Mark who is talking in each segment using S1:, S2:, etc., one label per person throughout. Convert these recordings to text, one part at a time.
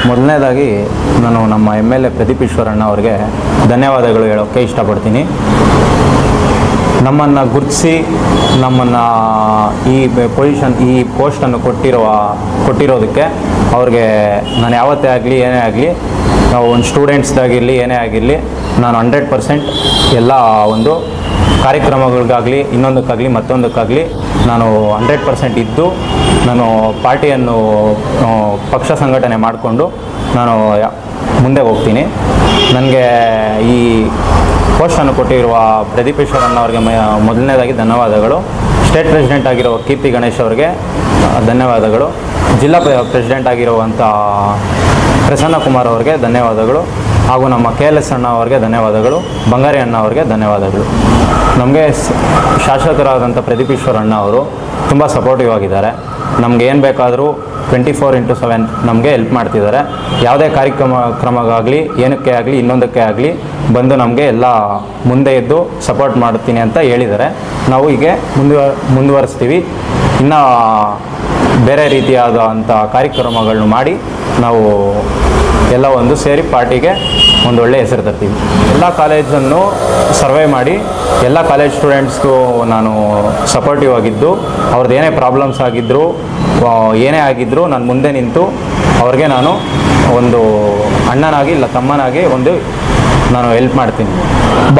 S1: ಮೊದಲನೇದಾಗಿ ನಾನು ನಮ್ಮ MLA ಪ್ರದೀಪ್ ಈಶ್ವರಣ್ಣ ಅವರಿಗೆ ಧನ್ಯವಾದಗಳು ಹೇಳೋಕ್ಕೆ ಇಷ್ಟಪಡ್ತೀನಿ. ನಮ್ಮನ್ನು ಗುರುತಿಸಿ ನಮ್ಮನ್ನು ಈ ಪೋಸ್ಟನ್ನು ಕೊಟ್ಟಿರೋದಕ್ಕೆ ಅವ್ರಿಗೆ ನಾನು ಯಾವತ್ತೇ ಆಗಲಿ ಏನೇ ಆಗಲಿ, ನಾವು ಒಂದು ಸ್ಟೂಡೆಂಟ್ಸ್ದಾಗಿರಲಿ ಏನೇ ಆಗಿರಲಿ, ನಾನು 100% ಎಲ್ಲ ಒಂದು ಕಾರ್ಯಕ್ರಮಗಳಿಗಾಗಲಿ ಇನ್ನೊಂದಕ್ಕಾಗಲಿ ಮತ್ತೊಂದಕ್ಕಾಗಲಿ ನಾನು 100% ಇದ್ದು ನಾನು ಪಾರ್ಟಿಯನ್ನು ಪಕ್ಷ ಸಂಘಟನೆ ಮಾಡಿಕೊಂಡು ನಾನು ಮುಂದೆ ಹೋಗ್ತೀನಿ. ನನಗೆ ಈ ಪೋಸ್ಟನ್ನು ಕೊಟ್ಟಿರುವ ಪ್ರದೀಪ್ ಈಶ್ವರಣ್ಣ ಅವರಿಗೆ ಮೊದಲನೇದಾಗಿ ಧನ್ಯವಾದಗಳು. ಸ್ಟೇಟ್ ಪ್ರೆಸಿಡೆಂಟ್ ಆಗಿರೋ ಕೀರ್ತಿ ಗಣೇಶ್ ಅವರಿಗೆ ಧನ್ಯವಾದಗಳು. ಜಿಲ್ಲಾ ಪ್ರೆಸಿಡೆಂಟ್ ಆಗಿರುವಂಥ ಪ್ರಸನ್ನ ಕುಮಾರ್ ಅವರಿಗೆ ಧನ್ಯವಾದಗಳು. ಹಾಗೂ ನಮ್ಮ KLS ಅಣ್ಣ ಅವರಿಗೆ ಧನ್ಯವಾದಗಳು. ಬಂಗಾರಿ ಅಣ್ಣ ಅವರಿಗೆ ಧನ್ಯವಾದಗಳು. ನಮಗೆ ಶಾಸಕರಾದಂಥ ಪ್ರದೀಪ್ ಈಶ್ವರಣ್ಣ ಅವರು ತುಂಬ ಸಪೋರ್ಟಿವ್ ಆಗಿದ್ದಾರೆ. ನಮ್ಗೆ ಏನು ಬೇಕಾದರೂ 24/7 ನಮಗೆ ಹೆಲ್ಪ್ ಮಾಡ್ತಿದ್ದಾರೆ. ಯಾವುದೇ ಕ್ರಮಗಾಗಲಿ ಏನಕ್ಕೆ ಆಗಲಿ ಇನ್ನೊಂದಕ್ಕೆ ಆಗಲಿ ಬಂದು ನಮಗೆ ಎಲ್ಲ ಮುಂದೆ ಇದ್ದು ಸಪೋರ್ಟ್ ಮಾಡ್ತೀನಿ ಅಂತ ಹೇಳಿದ್ದಾರೆ. ನಾವು ಹೀಗೆ ಮುಂದುವರಿಸ್ತೀವಿ. ಇನ್ನು ಬೇರೆ ರೀತಿಯಾದಂಥ ಕಾರ್ಯಕ್ರಮಗಳನ್ನು ಮಾಡಿ ನಾವು ಎಲ್ಲ ಒಂದು ಸೇರಿ ಪಾರ್ಟಿಗೆ ಒಂದು ಒಳ್ಳೆಯ ಹೆಸರು ತರ್ತೀವಿ. ಎಲ್ಲ ಕಾಲೇಜನ್ನು ಸರ್ವೆ ಮಾಡಿ ಎಲ್ಲ ಕಾಲೇಜ್ ಸ್ಟೂಡೆಂಟ್ಸ್ಗೂ ನಾನು ಸಪೋರ್ಟಿವ್ ಆಗಿದ್ದು, ಅವ್ರದ್ದು ಏನೇ ಪ್ರಾಬ್ಲಮ್ಸ್ ಆಗಿದ್ದರೂ ಏನೇ ಆಗಿದ್ದರೂ ನಾನು ಮುಂದೆ ನಿಂತು ಅವ್ರಿಗೆ ನಾನು ಒಂದು ಅಣ್ಣನಾಗಿ ಇಲ್ಲ ತಮ್ಮನಾಗಿ ನಾನು ಹೆಲ್ಪ್ ಮಾಡ್ತೀನಿ.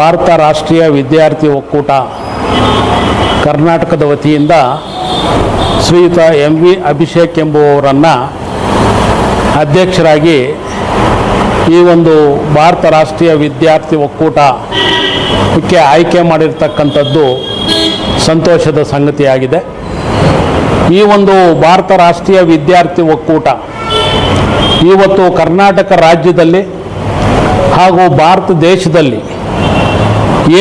S2: ಭಾರತ ರಾಷ್ಟ್ರೀಯ ವಿದ್ಯಾರ್ಥಿ ಒಕ್ಕೂಟ ಕರ್ನಾಟಕದ ವತಿಯಿಂದ ಶ್ರೀಯುತ MV ಅಭಿಷೇಕ್ ಎಂಬುವವರನ್ನು ಅಧ್ಯಕ್ಷರಾಗಿ ಈ ಒಂದು ಭಾರತ ರಾಷ್ಟ್ರೀಯ ವಿದ್ಯಾರ್ಥಿ ಒಕ್ಕೂಟಕ್ಕೆ ಆಯ್ಕೆ ಮಾಡಿರ್ತಕ್ಕಂಥದ್ದು ಸಂತೋಷದ ಸಂಗತಿಯಾಗಿದೆ. ಈ ಒಂದು ಭಾರತ ರಾಷ್ಟ್ರೀಯ ವಿದ್ಯಾರ್ಥಿ ಒಕ್ಕೂಟ ಇವತ್ತು ಕರ್ನಾಟಕ ರಾಜ್ಯದಲ್ಲಿ ಹಾಗೂ ಭಾರತ ದೇಶದಲ್ಲಿ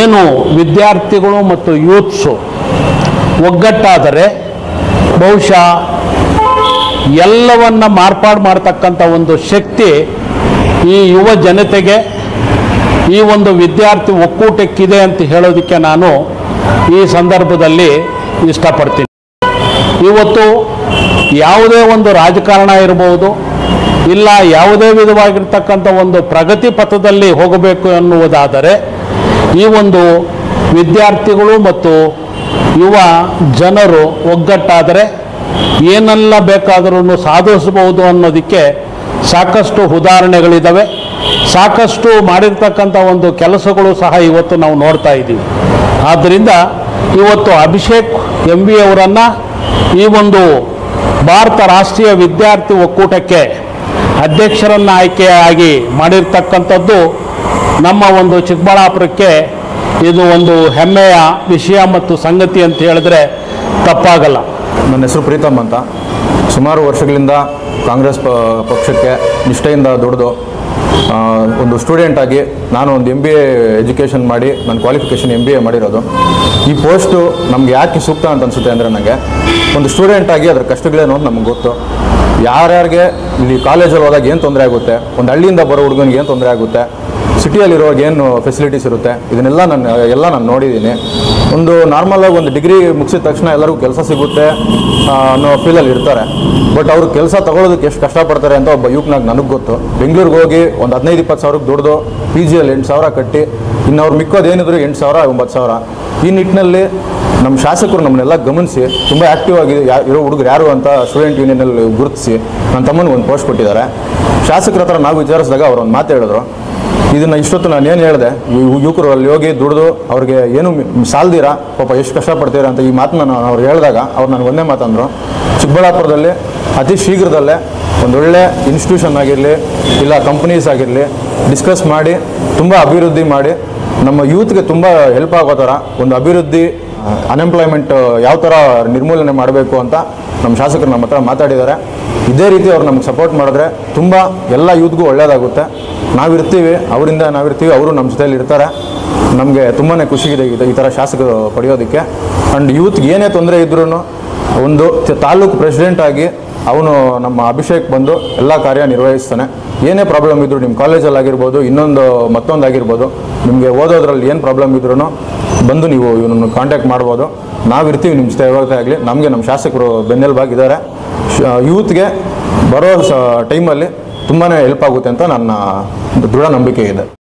S2: ಏನು ವಿದ್ಯಾರ್ಥಿಗಳು ಮತ್ತು ಯೂತ್ಸು ಒಗ್ಗಟ್ಟಾದರೆ ಬಹುಶಃ ಎಲ್ಲವನ್ನ ಮಾರ್ಪಾಡು ಮಾಡ್ತಕ್ಕಂಥ ಒಂದು ಶಕ್ತಿ ಈ ಯುವ ಜನತೆಗೆ ಈ ಒಂದು ವಿದ್ಯಾರ್ಥಿ ಒಕ್ಕೂಟಕ್ಕಿದೆ ಅಂತ ಹೇಳೋದಕ್ಕೆ ನಾನು ಈ ಸಂದರ್ಭದಲ್ಲಿ ಇಷ್ಟಪಡ್ತೀನಿ. ಇವತ್ತು ಯಾವುದೇ ಒಂದು ರಾಜಕಾರಣ ಇರಬಹುದು, ಇಲ್ಲ ಯಾವುದೇ ವಿಧವಾಗಿರ್ತಕ್ಕಂಥ ಒಂದು ಪ್ರಗತಿ ಪಥದಲ್ಲಿ ಹೋಗಬೇಕು ಎನ್ನುವುದಾದರೆ ಈ ಒಂದು ವಿದ್ಯಾರ್ಥಿಗಳು ಮತ್ತು ಯುವ ಜನರು ಒಗ್ಗಟ್ಟಾದರೆ ಏನೆಲ್ಲ ಬೇಕಾದರೂ ಸಾಧಿಸಬಹುದು ಅನ್ನೋದಕ್ಕೆ ಸಾಕಷ್ಟು ಉದಾಹರಣೆಗಳಿದ್ದಾವೆ. ಸಾಕಷ್ಟು ಮಾಡಿರ್ತಕ್ಕಂಥ ಒಂದು ಕೆಲಸಗಳು ಸಹ ಇವತ್ತು ನಾವು ನೋಡ್ತಾ ಇದ್ದೀವಿ. ಆದ್ದರಿಂದ ಇವತ್ತು ಅಭಿಷೇಕ್ MV ಅವರನ್ನು ಈ ಒಂದು ಭಾರತ ರಾಷ್ಟ್ರೀಯ ವಿದ್ಯಾರ್ಥಿ ಒಕ್ಕೂಟಕ್ಕೆ ಅಧ್ಯಕ್ಷರನ್ನು ಆಯ್ಕೆಯಾಗಿ ಮಾಡಿರ್ತಕ್ಕಂಥದ್ದು ನಮ್ಮ ಒಂದು ಚಿಕ್ಕಬಳ್ಳಾಪುರಕ್ಕೆ ಇದು ಒಂದು ಹೆಮ್ಮೆಯ ವಿಷಯ ಮತ್ತು ಸಂಗತಿ ಅಂತ ಹೇಳಿದ್ರೆ ತಪ್ಪಾಗಲ್ಲ.
S1: ನನ್ನ ಹೆಸರು ಪ್ರೀತಮ್ ಅಂತ. ಸುಮಾರು ವರ್ಷಗಳಿಂದ ಕಾಂಗ್ರೆಸ್ ಪಕ್ಷಕ್ಕೆ ನಿಷ್ಠೆಯಿಂದ ದುಡಿದು ಒಂದು ಸ್ಟೂಡೆಂಟಾಗಿ ನಾನು ಒಂದು MBA ಎಜುಕೇಷನ್ ಮಾಡಿ ನನ್ನ ಕ್ವಾಲಿಫಿಕೇಷನ್ MBA ಮಾಡಿರೋದು. ಈ ಪೋಸ್ಟು ನಮ್ಗೆ ಯಾಕೆ ಸೂಕ್ತ ಅಂತ ಅನಿಸುತ್ತೆ ಅಂದರೆ, ನನಗೆ ಒಂದು ಸ್ಟೂಡೆಂಟಾಗಿ ಅದರ ಕಷ್ಟಗಳೇನು ಅಂತ ನಮ್ಗೆ ಗೊತ್ತು. ಯಾರ್ಯಾರಿಗೆ ಇಲ್ಲಿ ಕಾಲೇಜಲ್ಲಿ ಹೋದಾಗ ಏನು ತೊಂದರೆ ಆಗುತ್ತೆ, ಒಂದು ಹಳ್ಳಿಯಿಂದ ಬರೋ ಹುಡುಗನಿಗೆ ಏನು ತೊಂದರೆ ಆಗುತ್ತೆ, ಸಿಟಿಯಲ್ಲಿರುವಾಗ ಏನು ಫೆಸಿಲಿಟೀಸ್ ಇರುತ್ತೆ, ಇದನ್ನೆಲ್ಲ ನಾನು ನೋಡಿದ್ದೀನಿ. ಒಂದು ನಾರ್ಮಲಾಗಿ ಒಂದು ಡಿಗ್ರಿ ಮುಗಿಸಿದ ತಕ್ಷಣ ಎಲ್ಲರಿಗೂ ಕೆಲಸ ಸಿಗುತ್ತೆ ಅನ್ನೋ ಫೀಲಲ್ಲಿ ಇರ್ತಾರೆ. ಬಟ್ ಅವರು ಕೆಲಸ ತಗೊಳ್ಳೋದಕ್ಕೆ ಎಷ್ಟು ಕಷ್ಟಪಡ್ತಾರೆ ಅಂತ ಒಬ್ಬ ಯುವಕನಾಗಿ ನನಗೆ ಗೊತ್ತು. ಬೆಂಗಳೂರಿಗೆ ಹೋಗಿ ಒಂದು 15-20 ಸಾವಿರಕ್ಕೆ ದುಡ್ದು PGಯಲ್ಲಿ 8,000 ಕಟ್ಟಿ, ಇನ್ನು ಅವ್ರು ಮಿಕ್ಕೋದೇನಿದ್ರು 8,000 9,000. ಈ ನಿಟ್ಟಿನಲ್ಲಿ ನಮ್ಮ ಶಾಸಕರು ನಮ್ಮನ್ನೆಲ್ಲ ಗಮನಿಸಿ ತುಂಬ ಆ್ಯಕ್ಟಿವ್ ಆಗಿ ಇರೋ ಹುಡುಗರು ಯಾರು ಅಂತ ಸ್ಟೂಡೆಂಟ್ ಯೂನಿಯನಲ್ಲಿ ಗುರುತಿಸಿ ನನ್ನ ತಮ್ಮನಿಗೆ ಒಂದು ಪೋಸ್ಟ್ ಕೊಟ್ಟಿದ್ದಾರೆ. ಶಾಸಕರ ಹತ್ರ ನಾವು ವಿಚಾರಿಸಿದಾಗ ಅವ್ರು ಒಂದು ಮಾತು ಹೇಳಿದ್ರು. ಇದನ್ನು ಇಷ್ಟೊತ್ತು ನಾನು ಏನು ಹೇಳಿದೆ, ಯುವಕರು ಅಲ್ಲಿ ಹೋಗಿ ದುಡಿದು ಅವ್ರಿಗೆ ಏನು ಸಾಲ್ದಿರ ಪಾಪ ಎಷ್ಟು ಕಷ್ಟಪಡ್ತೀರಾ ಅಂತ ಈ ಮಾತನ್ನ ನಾನು ಅವ್ರು ಹೇಳಿದಾಗ ಅವ್ರು ನನಗೆ ಒಂದೇ ಮಾತಂದರು, ಚಿಕ್ಕಬಳ್ಳಾಪುರದಲ್ಲಿ ಅತಿ ಶೀಘ್ರದಲ್ಲೇ ಒಂದೊಳ್ಳೆ ಇನ್ಸ್ಟಿಟ್ಯೂಷನ್ ಆಗಿರಲಿ ಇಲ್ಲ ಕಂಪ್ನೀಸ್ ಆಗಿರಲಿ ಡಿಸ್ಕಸ್ ಮಾಡಿ ತುಂಬ ಅಭಿವೃದ್ಧಿ ಮಾಡಿ ನಮ್ಮ ಯೂತ್ಗೆ ತುಂಬ ಹೆಲ್ಪ್ ಆಗೋ ಥರ ಒಂದು ಅಭಿವೃದ್ಧಿ, ಅನ್ಎಂಪ್ಲಾಯ್ಮೆಂಟ್ ಯಾವ ಥರ ನಿರ್ಮೂಲನೆ ಮಾಡಬೇಕು ಅಂತ ನಮ್ಮ ಶಾಸಕರು ನಮ್ಮ ಹತ್ರ ಮಾತಾಡಿದ್ದಾರೆ. ಇದೇ ರೀತಿ ಅವ್ರು ನಮ್ಗೆ ಸಪೋರ್ಟ್ ಮಾಡಿದ್ರೆ ತುಂಬ ಎಲ್ಲ ಯೂತ್ಗೂ ಒಳ್ಳೆಯದಾಗುತ್ತೆ. ನಾವಿರ್ತೀವಿ, ಅವರಿಂದ ನಾವಿರ್ತೀವಿ, ಅವರು ನಮ್ಮ ಜೊತೆಯಲ್ಲಿ ಇರ್ತಾರೆ. ನಮಗೆ ತುಂಬಾ ಖುಷಿಗಿದೆ ಈ ಥರ ಶಾಸಕರು ಪಡೆಯೋದಕ್ಕೆ. ಆ್ಯಂಡ್ ಯೂತ್ಗೆ ಏನೇ ತೊಂದರೆ ಇದ್ರೂ ಒಂದು ತಾಲೂಕು ಪ್ರೆಸಿಡೆಂಟ್ ಆಗಿ ಅವನು ನಮ್ಮ ಅಭಿಷೇಕ್ ಬಂದು ಎಲ್ಲ ಕಾರ್ಯ ನಿರ್ವಹಿಸ್ತಾನೆ. ಏನೇ ಪ್ರಾಬ್ಲಮ್ ಇದ್ದರೂ ನಿಮ್ಮ ಕಾಲೇಜಲ್ಲಿ ಆಗಿರ್ಬೋದು, ಮತ್ತೊಂದು ಆಗಿರ್ಬೋದು, ನಿಮಗೆ ಓದೋದ್ರಲ್ಲಿ ಏನು ಪ್ರಾಬ್ಲಮ್ ಇದ್ರೂ ಬಂದು ನೀವು ಇವನನ್ನು ಕಾಂಟ್ಯಾಕ್ಟ್ ಮಾಡ್ಬೋದು. ನಾವಿರ್ತೀವಿ ನಿಮ್ಮ ಜೊತೆ ಯಾವಾಗಲೇ ಆಗಲಿ. ನಮಗೆ ನಮ್ಮ ಶಾಸಕರು ಬೆನ್ನೆಲುಬಾಗಿದ್ದಾರೆ. ಯೂತ್ಗೆ ಬರೋ ಟೈಮಲ್ಲಿ ತುಂಬಾ ಹೆಲ್ಪ್ ಆಗುತ್ತೆ ಅಂತ ನನ್ನ ದೃಢ ನಂಬಿಕೆ ಇದೆ.